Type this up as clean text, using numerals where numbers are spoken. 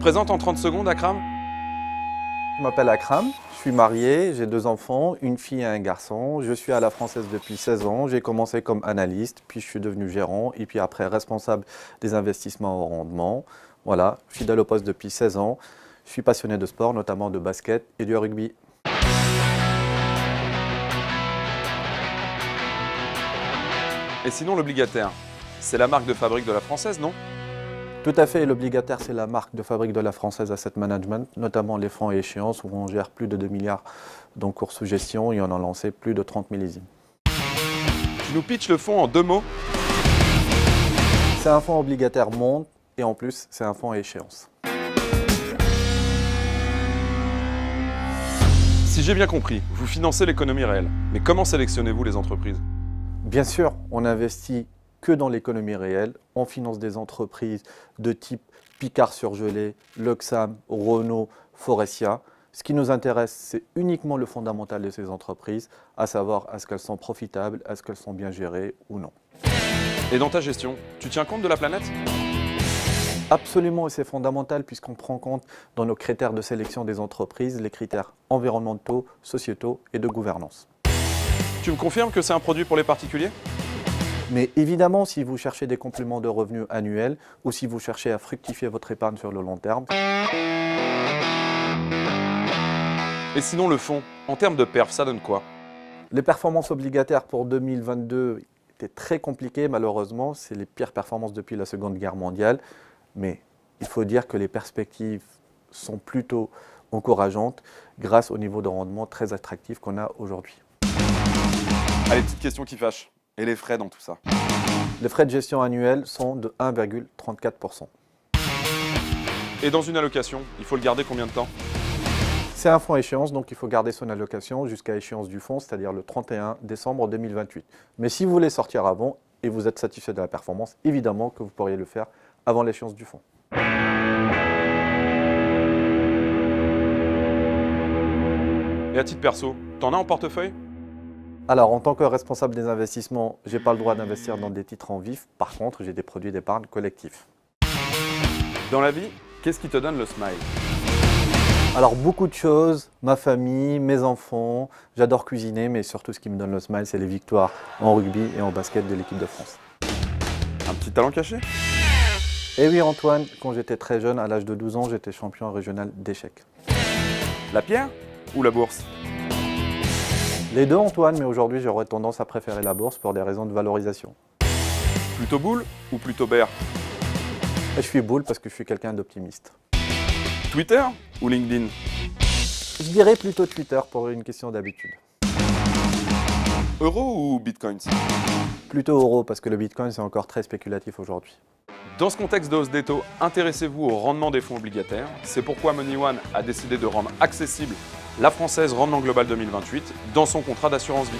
présentes en 30 secondes, Akram? Je m'appelle Akram, je suis marié, j'ai 2 enfants, une fille et un garçon. Je suis à la Française depuis 16 ans. J'ai commencé comme analyste, puis je suis devenu gérant et puis après responsable des investissements au rendement. Voilà, fidèle au poste depuis 16 ans. Je suis passionné de sport, notamment de basket et du rugby. Et sinon, l'obligataire, c'est la marque de fabrique de la Française, non? Tout à fait, l'obligataire, c'est la marque de fabrique de la Française Asset Management, notamment les fonds et échéances où on gère plus de 2 milliards d'encours sous gestion et on a lancé plus de 30 millésimes. Tu nous pitches le fonds en 2 mots? C'est un fonds obligataire monde et en plus, c'est un fonds à échéance. Si j'ai bien compris, vous financez l'économie réelle. Mais comment sélectionnez-vous les entreprises? Bien sûr, on investit que dans l'économie réelle. On finance des entreprises de type Picard Surgelé, Loxam, Renault, Forestia. Ce qui nous intéresse, c'est uniquement le fondamental de ces entreprises, à savoir est-ce qu'elles sont profitables, est-ce qu'elles sont bien gérées ou non. Et dans ta gestion, tu tiens compte de la planète? Absolument, et c'est fondamental puisqu'on prend compte dans nos critères de sélection des entreprises les critères environnementaux, sociétaux et de gouvernance. Tu me confirmes que c'est un produit pour les particuliers? Mais évidemment, si vous cherchez des compléments de revenus annuels ou si vous cherchez à fructifier votre épargne sur le long terme. Et sinon, le fonds, en termes de perf, ça donne quoi? Les performances obligataires pour 2022 étaient très compliquées, malheureusement. C'est les pires performances depuis la Seconde Guerre mondiale. Mais il faut dire que les perspectives sont plutôt encourageantes grâce au niveau de rendement très attractif qu'on a aujourd'hui. Allez, petite question qui fâche. Et les frais dans tout ça? Les frais de gestion annuels sont de 1,34%. Et dans une allocation, il faut le garder combien de temps? C'est un fonds à échéance, donc il faut garder son allocation jusqu'à échéance du fonds, c'est-à-dire le 31 décembre 2028. Mais si vous voulez sortir avant et vous êtes satisfait de la performance, évidemment que vous pourriez le faire avant l'échéance du fonds. Et à titre perso, t'en as en portefeuille? Alors, en tant que responsable des investissements, je n'ai pas le droit d'investir dans des titres en vif. Par contre, j'ai des produits d'épargne collectif. Dans la vie, qu'est-ce qui te donne le smile? Alors, beaucoup de choses. Ma famille, mes enfants. J'adore cuisiner, mais surtout ce qui me donne le smile, c'est les victoires en rugby et en basket de l'équipe de France. Un petit talent caché? Et oui, Antoine, quand j'étais très jeune, à l'âge de 12 ans, j'étais champion régional d'échecs. La pierre ou la bourse? Les deux, Antoine, mais aujourd'hui, j'aurais tendance à préférer la bourse pour des raisons de valorisation. Plutôt boule ou plutôt bear? Et je suis boule parce que je suis quelqu'un d'optimiste. Twitter ou LinkedIn? Je dirais plutôt Twitter pour une question d'habitude. Euro ou bitcoins? Plutôt euro parce que le bitcoin, c'est encore très spéculatif aujourd'hui. Dans ce contexte de hausse des taux, intéressez-vous au rendement des fonds obligataires. C'est pourquoi MoneyOne a décidé de rendre accessible la Française Rendement Global 2028 dans son contrat d'assurance vie.